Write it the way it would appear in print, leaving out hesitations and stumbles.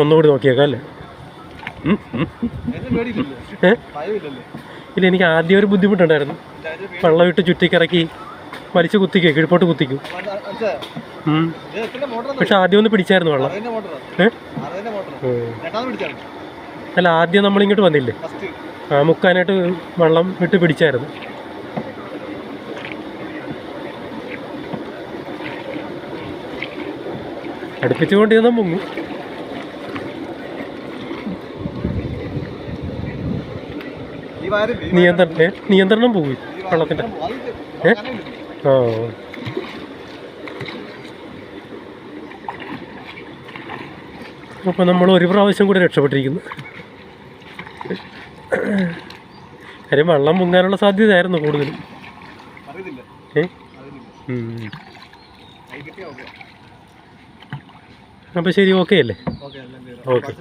ഒന്നുകൂടി നോക്കിയേക്കാം അല്ലേ? ഇല്ല, എനിക്ക് ആദ്യം ഒരു ബുദ്ധിമുട്ടുണ്ടായിരുന്നു. വെള്ളം ഇട്ട് ചുറ്റിക്കിറക്കി വലിച്ചു കുത്തിക്കും, കീഴ്പോട്ട് കുത്തിക്കും. പക്ഷെ ആദ്യം ഒന്ന് പിടിച്ചായിരുന്നു വെള്ളം. അല്ല, ആദ്യം നമ്മളിങ്ങോട്ട് വന്നില്ലേ, മുക്കാനായിട്ട് വെള്ളം ഇട്ട് പിടിച്ചായിരുന്നു. അടുപ്പിച്ചുകൊണ്ടിരുന്ന മുങ്ങും. നിയന്ത്രണം പോകും വെള്ളത്തിൻ്റെ. ആ, അപ്പോൾ നമ്മൾ ഒരു പ്രാവശ്യം കൂടെ രക്ഷപ്പെട്ടിരിക്കുന്നു. കാര്യം വെള്ളം മുങ്ങാനുള്ള സാധ്യതയായിരുന്നു കൂടുതലും. അപ്പോൾ ശരി, ഓക്കെ അല്ലേ? ഓക്കെ.